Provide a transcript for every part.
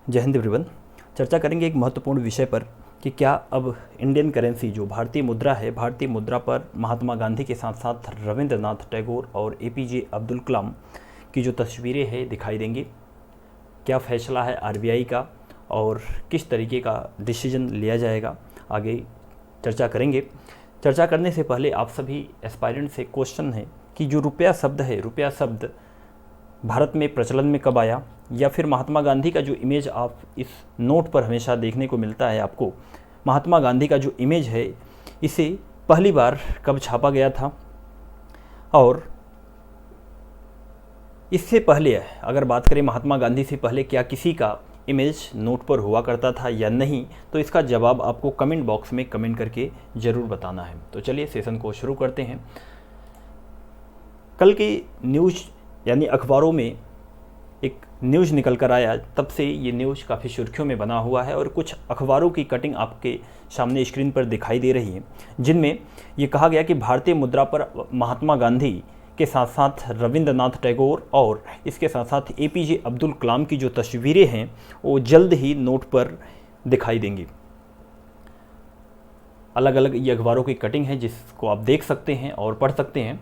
जय हिंद एवरीवन। चर्चा करेंगे एक महत्वपूर्ण विषय पर कि क्या अब इंडियन करेंसी जो भारतीय मुद्रा है, भारतीय मुद्रा पर महात्मा गांधी के साथ साथ रविंद्रनाथ टैगोर और एपीजे अब्दुल कलाम की जो तस्वीरें हैं दिखाई देंगी। क्या फैसला है आरबीआई का और किस तरीके का डिसीजन लिया जाएगा, आगे चर्चा करेंगे। चर्चा करने से पहले आप सभी एस्पायरेंट से क्वेश्चन है कि जो रुपया शब्द है, रुपया शब्द भारत में प्रचलन में कब आया, या फिर महात्मा गांधी का जो इमेज आप इस नोट पर हमेशा देखने को मिलता है आपको, महात्मा गांधी का जो इमेज है इसे पहली बार कब छापा गया था, और इससे पहले अगर बात करें महात्मा गांधी से पहले क्या किसी का इमेज नोट पर हुआ करता था या नहीं, तो इसका जवाब आपको कमेंट बॉक्स में कमेंट करके ज़रूर बताना है। तो चलिए सेशन को शुरू करते हैं। कल की न्यूज़ यानी अखबारों में एक न्यूज़ निकल कर आया, तब से ये न्यूज़ काफ़ी सुर्खियों में बना हुआ है और कुछ अखबारों की कटिंग आपके सामने स्क्रीन पर दिखाई दे रही है, जिनमें ये कहा गया कि भारतीय मुद्रा पर महात्मा गांधी के साथ साथ रविंद्रनाथ टैगोर और इसके साथ साथ एपीजे अब्दुल कलाम की जो तस्वीरें हैं वो जल्द ही नोट पर दिखाई देंगी। अलग अलग ये अखबारों की कटिंग है जिसको आप देख सकते हैं और पढ़ सकते हैं।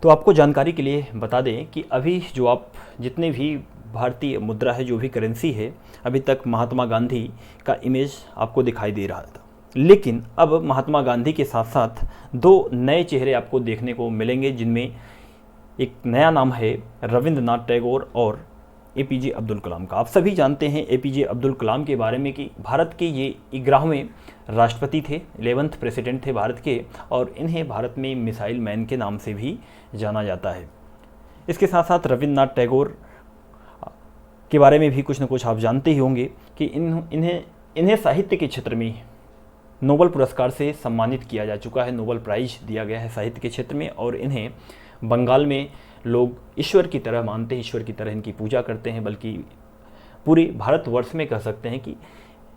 तो आपको जानकारी के लिए बता दें कि अभी जो आप जितने भी भारतीय मुद्रा है, जो भी करेंसी है, अभी तक महात्मा गांधी का इमेज आपको दिखाई दे रहा था, लेकिन अब महात्मा गांधी के साथ साथ दो नए चेहरे आपको देखने को मिलेंगे, जिनमें एक नया नाम है रविंद्रनाथ टैगोर और एपीजे अब्दुल कलाम का। आप सभी जानते हैं एपीजे अब्दुल कलाम के बारे में कि भारत के ये 11वें राष्ट्रपति थे, 11th प्रेसिडेंट थे भारत के, और इन्हें भारत में मिसाइल मैन के नाम से भी जाना जाता है। इसके साथ साथ रविंद्रनाथ टैगोर के बारे में भी कुछ न कुछ आप जानते ही होंगे कि इन्हें साहित्य के क्षेत्र में नोबेल पुरस्कार से सम्मानित किया जा चुका है, नोबेल प्राइज दिया गया है साहित्य के क्षेत्र में, और इन्हें बंगाल में लोग ईश्वर की तरह मानते हैं, ईश्वर की तरह इनकी पूजा करते हैं, बल्कि पूरे भारतवर्ष में कह सकते हैं कि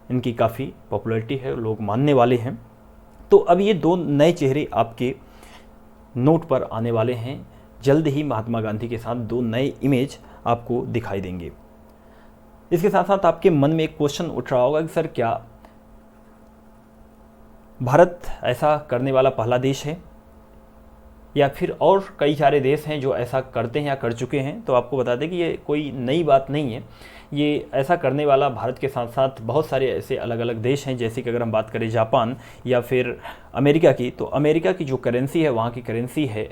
इनकी काफ़ी पॉपुलैरिटी है, लोग मानने वाले हैं। तो अब ये दो नए चेहरे आपके नोट पर आने वाले हैं, जल्द ही महात्मा गांधी के साथ दो नए इमेज आपको दिखाई देंगे। इसके साथ साथ आपके मन में एक क्वेश्चन उठ रहा होगा कि सर क्या भारत ऐसा करने वाला पहला देश है, या फिर और कई सारे देश हैं जो ऐसा करते हैं या कर चुके हैं। तो आपको बता दें कि ये कोई नई बात नहीं है, ये ऐसा करने वाला भारत के साथ साथ बहुत सारे ऐसे अलग अलग देश हैं। जैसे कि अगर हम बात करें जापान या फिर अमेरिका की, तो अमेरिका की जो करेंसी है, वहाँ की करेंसी है,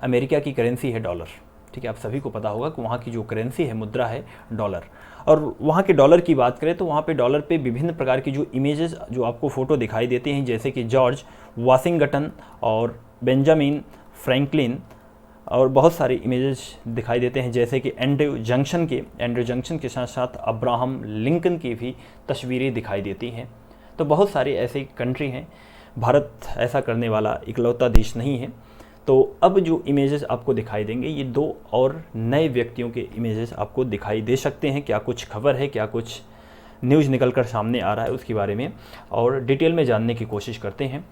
अमेरिका की करेंसी है डॉलर। ठीक है, आप सभी को पता होगा कि वहाँ की जो करेंसी है, मुद्रा है डॉलर। और वहाँ के डॉलर की बात करें तो वहाँ पे डॉलर पे विभिन्न प्रकार की जो इमेजेस, जो आपको फ़ोटो दिखाई देते हैं, जैसे कि जॉर्ज वाशिंगटन और बेंजामिन फ्रैंकलिन, और बहुत सारे इमेजेस दिखाई देते हैं, जैसे कि एंड्रयू जंक्शन के साथ साथ अब्राहम लिंकन की भी तस्वीरें दिखाई देती हैं। तो बहुत सारे ऐसे कंट्री हैं, भारत ऐसा करने वाला इकलौता देश नहीं है। तो अब जो इमेजेस आपको दिखाई देंगे, ये दो और नए व्यक्तियों के इमेजेस आपको दिखाई दे सकते हैं। क्या कुछ खबर है, क्या कुछ न्यूज़ निकल कर सामने आ रहा है, उसके बारे में और डिटेल में जानने की कोशिश करते हैं।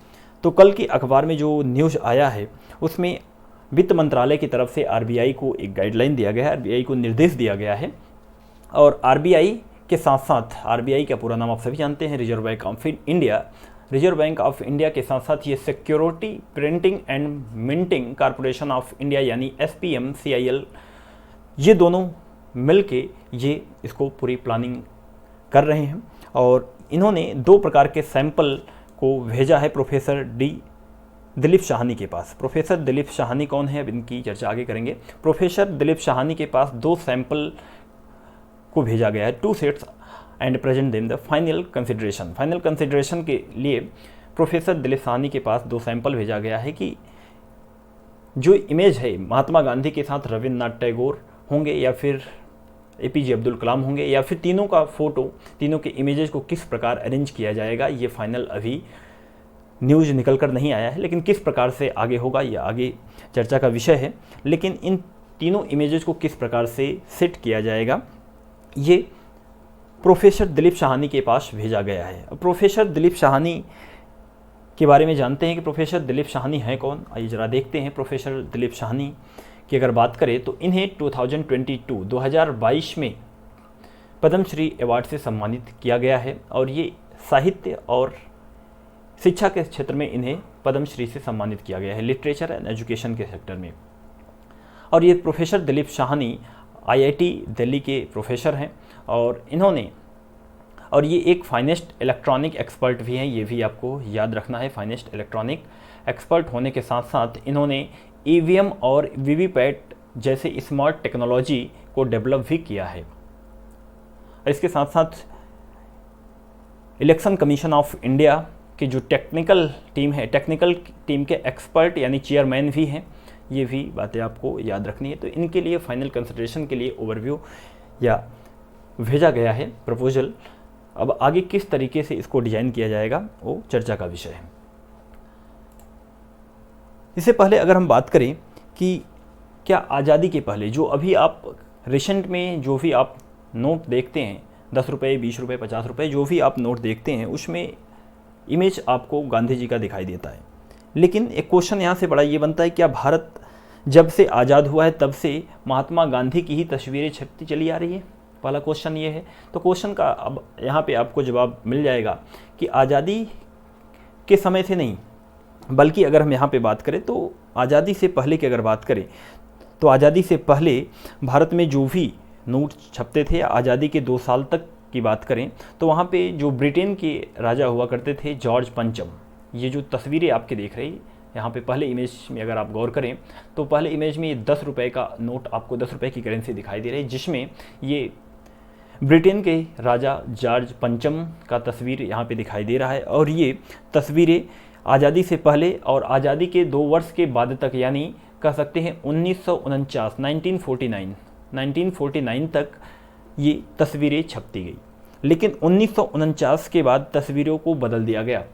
तो कल की अखबार में जो न्यूज़ आया है उसमें वित्त मंत्रालय की तरफ से आरबीआई को एक गाइडलाइन दिया गया है, आरबीआई को निर्देश दिया गया है। और आरबीआई के साथ साथ, आरबीआई का पूरा नाम आप सभी जानते हैं, reserve bank of India, reserve bank of India के साथ साथ ये security printing and minting corporation of India यानी SPMCIL, ये दोनों मिलके ये इसको पूरी प्लानिंग कर रहे हैं। और इन्होंने दो प्रकार के सैंपल को भेजा है प्रोफेसर दिलीप शाहानी के पास। प्रोफेसर दिलीप शाहानी कौन है, अब इनकी चर्चा आगे करेंगे। प्रोफेसर दिलीप शाहानी के पास दो सैंपल को भेजा गया है, 2 sets, and present them the final consideration के लिए प्रोफेसर दिलीप शाहानी के पास दो सैंपल भेजा गया है कि जो इमेज है महात्मा गांधी के साथ रविंद्रनाथ टैगोर होंगे या फिर एपीजे अब्दुल कलाम होंगे, या फिर तीनों का फ़ोटो, तीनों के इमेजेस को किस प्रकार अरेंज किया जाएगा, ये फाइनल अभी न्यूज़ निकल कर नहीं आया है, लेकिन किस प्रकार से आगे होगा ये आगे चर्चा का विषय है। लेकिन इन तीनों इमेजेस को किस प्रकार से सेट किया जाएगा, ये प्रोफेसर दिलीप शाहानी के पास भेजा गया है। प्रोफेसर दिलीप शाहानी के बारे में जानते हैं कि प्रोफेसर दिलीप शाहानी है कौन, आइए ज़रा देखते हैं। प्रोफेसर दिलीप शाहानी की अगर बात करें तो इन्हें 2022 में पद्मश्री अवार्ड से सम्मानित किया गया है और ये साहित्य और शिक्षा के क्षेत्र में इन्हें पद्मश्री से सम्मानित किया गया है, लिटरेचर एंड एजुकेशन के सेक्टर में। और ये प्रोफेसर दिलीप शाहनी आईआईटी दिल्ली के प्रोफेसर हैं और ये एक फाइनेस्ट इलेक्ट्रॉनिक एक्सपर्ट भी हैं, ये भी आपको याद रखना है। फाइनेस्ट इलेक्ट्रॉनिक एक्सपर्ट होने के साथ साथ इन्होंने ईवीएम और वीवीपैट जैसे स्मार्ट टेक्नोलॉजी को डेवलप भी किया है। इसके साथ साथ इलेक्शन कमीशन ऑफ इंडिया की जो टेक्निकल टीम है, टेक्निकल टीम के एक्सपर्ट यानी चेयरमैन भी हैं, ये भी बातें आपको याद रखनी है। तो इनके लिए फाइनल कंसिडरेशन के लिए ओवरव्यू या भेजा गया है प्रपोजल। अब आगे किस तरीके से इसको डिजाइन किया जाएगा वो चर्चा का विषय है। इससे पहले अगर हम बात करें कि क्या आज़ादी के पहले जो अभी आप रिसेंट में जो भी आप नोट देखते हैं, 10 रुपये, 20 रुपये, 50 रुपये, जो भी आप नोट देखते हैं उसमें इमेज आपको गांधी जी का दिखाई देता है। लेकिन एक क्वेश्चन यहाँ से बड़ा ये बनता है, क्या भारत जब से आज़ाद हुआ है तब से महात्मा गांधी की ही तस्वीरें छपती चली आ रही है? पहला क्वेश्चन ये है। तो क्वेश्चन का अब यहाँ पे आपको जवाब मिल जाएगा कि आज़ादी के समय से नहीं, बल्कि अगर हम यहाँ पे बात करें तो आज़ादी से पहले की अगर बात करें तो आज़ादी से पहले भारत में जो भी नोट छपते थे, आज़ादी के 2 साल तक की बात करें तो वहाँ पे जो ब्रिटेन के राजा हुआ करते थे जॉर्ज पंचम, ये जो तस्वीरें आपके देख रही यहाँ पे पहले इमेज में अगर आप गौर करें तो पहले इमेज में ये 10 रुपये का नोट आपको 10 रुपये की करेंसी दिखाई दे रही है, जिसमें ये ब्रिटेन के राजा जॉर्ज पंचम का तस्वीर यहाँ पे दिखाई दे रहा है। और ये तस्वीरें आज़ादी से पहले और आज़ादी के 2 वर्ष के बाद तक, यानी कह सकते हैं 1949 तक ये तस्वीरें छपती गई। लेकिन 1949 के बाद तस्वीरों को बदल दिया गया।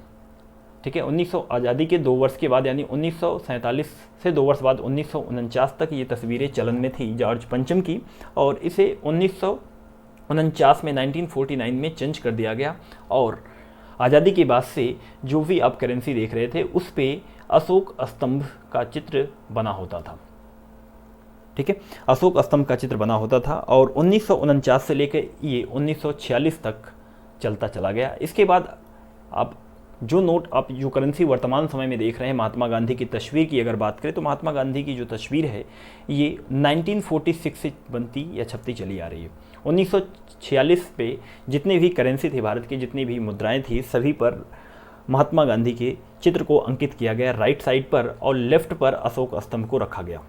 ठीक है, आज़ादी के 2 वर्ष के बाद यानी 1947 से 2 वर्ष बाद 1949 तक ये तस्वीरें चलन में थी जॉर्ज पंचम की, और इसे 1949 में 1949 में चेंज कर दिया गया। और आज़ादी के बाद से जो भी आप करेंसी देख रहे थे उस पे अशोक स्तंभ का चित्र बना होता था। ठीक है, अशोक स्तंभ का चित्र बना होता था और 1949 से लेकर ये 1946 तक चलता चला गया। इसके बाद आप जो नोट, आप जो करेंसी वर्तमान समय में देख रहे हैं महात्मा गांधी की तस्वीर की अगर बात करें तो महात्मा गांधी की जो तस्वीर है ये 1946 से बनती या छपती चली आ रही है। 1946 पे जितने भी करेंसी थे, भारत की जितनी भी मुद्राएं थी, सभी पर महात्मा गांधी के चित्र को अंकित किया गया राइट साइड पर, और लेफ्ट पर अशोक स्तंभ को रखा गया।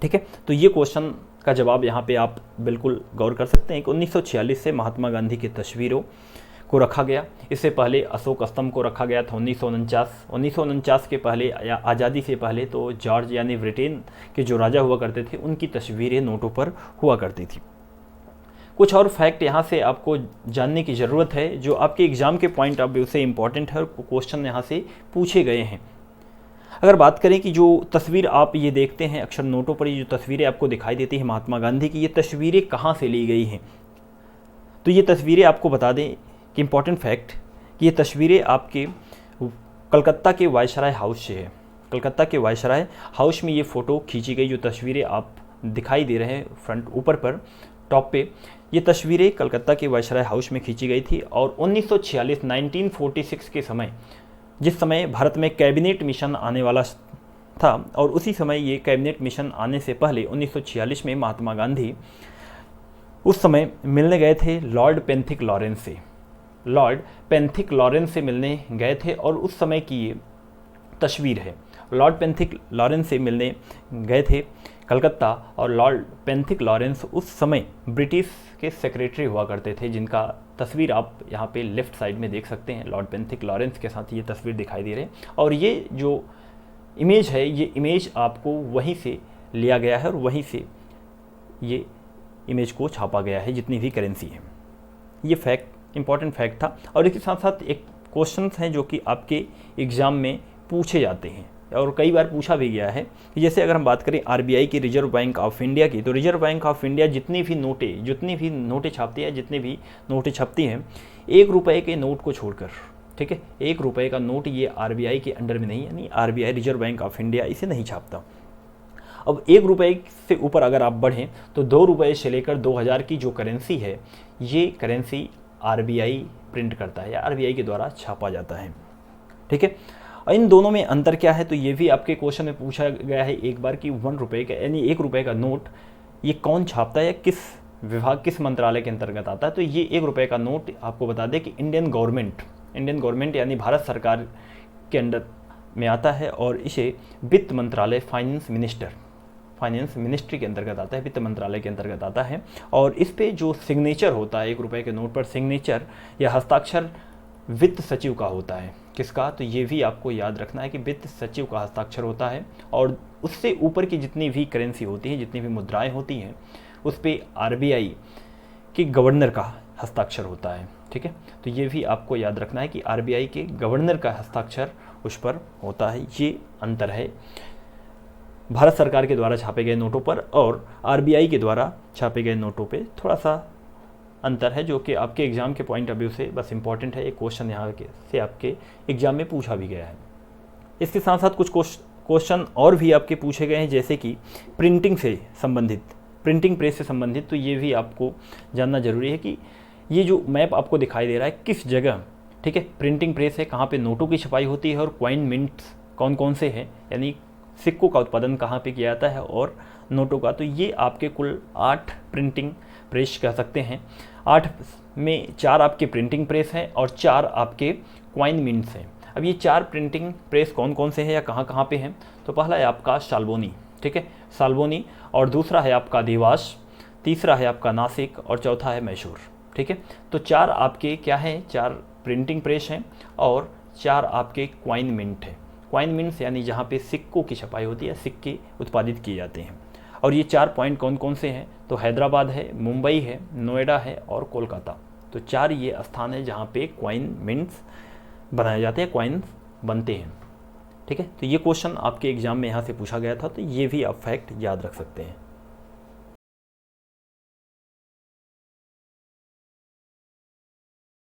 ठीक है, तो ये क्वेश्चन का जवाब यहाँ पे आप बिल्कुल गौर कर सकते हैं कि 1946 से महात्मा गांधी की तस्वीरों को रखा गया। इससे पहले अशोक स्तंभ को रखा गया था 1949 के पहले या आज़ादी से पहले तो जॉर्ज यानी ब्रिटेन के जो राजा हुआ करते थे उनकी तस्वीरें नोटों पर हुआ करती थी। कुछ और फैक्ट यहाँ से आपको जानने की ज़रूरत है जो आपके एग्ज़ाम के पॉइंट ऑफ व्यू से इम्पॉर्टेंट है और क्वेश्चन यहाँ से पूछे गए हैं। अगर बात करें कि जो तस्वीर आप ये देखते हैं अक्सर नोटों पर, ये जो तस्वीरें आपको दिखाई देती हैं महात्मा गांधी की, ये तस्वीरें कहाँ से ली गई हैं? तो ये तस्वीरें आपको बता दें कि इम्पॉर्टेंट फैक्ट कि ये तस्वीरें आपके कलकत्ता के वायसराय हाउस से है। कलकत्ता के वायसराय हाउस में ये फ़ोटो खींची गई, जो तस्वीरें आप दिखाई दे रहे हैं फ्रंट ऊपर पर टॉप पे, ये तस्वीरें कलकत्ता के वायसराय हाउस में खींची गई थी। और 1946 के समय, जिस समय भारत में कैबिनेट मिशन आने वाला था, और उसी समय ये कैबिनेट मिशन आने से पहले 1946 में महात्मा गांधी उस समय मिलने गए थे लॉर्ड पेंथिक लॉरेंस से मिलने गए थे। और उस समय की ये तस्वीर है। लॉर्ड पेंथिक लॉरेंस से मिलने गए थे कलकत्ता, और लॉर्ड पेंथिक लॉरेंस उस समय ब्रिटिश के सेक्रेटरी हुआ करते थे, जिनका तस्वीर आप यहाँ पे लेफ्ट साइड में देख सकते हैं। लॉर्ड पेंथिक लॉरेंस के साथ ये तस्वीर दिखाई दे रही है, और ये जो इमेज है ये इमेज आपको वहीं से लिया गया है और वहीं से ये इमेज को छापा गया है जितनी भी करेंसी है। ये फैक्ट इंपॉर्टेंट फैक्ट था। और इसके साथ साथ एक क्वेश्चन हैं जो कि आपके एग्ज़ाम में पूछे जाते हैं और कई बार पूछा भी गया है। जैसे अगर हम बात करें आरबीआई की, रिजर्व बैंक ऑफ इंडिया की, तो रिजर्व बैंक ऑफ इंडिया जितनी भी नोटें छापती है, जितनी भी नोटें छपती हैं 1 रुपये के नोट को छोड़कर, ठीक है, 1 रुपये का नोट ये आरबीआई के अंडर में नहीं, यानी RBI reserve bank of India इसे नहीं छापता। अब 1 रुपये से ऊपर अगर आप बढ़ें तो 2 रुपये से लेकर 2000 की जो करेंसी है, ये करेंसी RBI प्रिंट करता है या RBI के द्वारा छापा जाता है। ठीक है, और इन दोनों में अंतर क्या है, तो ये भी आपके क्वेश्चन में पूछा गया है एक बार कि 1 रुपये का यानी 1 रुपये का नोट ये कौन छापता है या किस विभाग, किस मंत्रालय के अंतर्गत आता है। तो ये 1 रुपये का नोट आपको बता दें कि इंडियन गवर्नमेंट यानी भारत सरकार के अंडर में आता है और इसे वित्त मंत्रालय फाइनेंस मिनिस्ट्री के अंतर्गत आता है, वित्त मंत्रालय के अंतर्गत आता है। और इस पे जो सिग्नेचर होता है 1 रुपये के नोट पर, सिग्नेचर या हस्ताक्षर वित्त सचिव का होता है। किसका, तो ये भी आपको याद रखना है कि वित्त सचिव का हस्ताक्षर होता है। और उससे ऊपर की जितनी भी करेंसी होती है, जितनी भी मुद्राएं होती हैं, उस पर RBI के गवर्नर का हस्ताक्षर होता है। ठीक है, तो ये भी आपको याद रखना है कि RBI के गवर्नर का हस्ताक्षर उस पर होता है। ये अंतर है भारत सरकार के द्वारा छापे गए नोटों पर और RBI के द्वारा छापे गए नोटों पे थोड़ा सा अंतर है, जो कि आपके एग्ज़ाम के पॉइंट ऑफ व्यू से बस इंपॉर्टेंट है। एक क्वेश्चन यहाँ के से आपके एग्ज़ाम में पूछा भी गया है। इसके साथ साथ कुछ क्वेश्चन और भी आपके पूछे गए हैं, जैसे कि प्रिंटिंग प्रेस से संबंधित। तो ये भी आपको जानना जरूरी है कि ये जो मैप आपको दिखाई दे रहा है किस जगह, ठीक है, प्रिंटिंग प्रेस है, कहाँ पे नोटों की छपाई होती है और कॉइन मिंट्स कौन कौन से हैं, यानी सिक्कों का उत्पादन कहाँ पे किया जाता है और नोटों का। तो ये आपके कुल 8 प्रिंटिंग प्रेस कह सकते हैं। 8 में 4 आपके प्रिंटिंग प्रेस हैं और 4 आपके कॉइन मिंट्स हैं। अब ये 4 प्रिंटिंग प्रेस कौन कौन से हैं या कहाँ कहाँ पे हैं, तो पहला है आपका साल्बोनी, ठीक है, साल्बोनी, और दूसरा है आपका देवास, तीसरा है आपका नासिक और चौथा है मैसूर। ठीक है, तो 4 आपके क्या हैं, 4 प्रिंटिंग प्रेस हैं और 4 आपके कॉइन मिंट हैं। कॉइन मिंट्स यानी जहाँ पे सिक्कों की छपाई होती है, सिक्के उत्पादित किए जाते हैं। और ये 4 पॉइंट कौन कौन से हैं, तो हैदराबाद है, मुंबई है, नोएडा है और कोलकाता। तो 4 ये स्थान है जहाँ पे कॉइन मिंट्स बनाए जाते हैं, कॉइन्स बनते हैं। ठीक है, तो ये क्वेश्चन आपके एग्जाम में यहाँ से पूछा गया था, तो ये भी आप फैक्ट याद रख सकते हैं।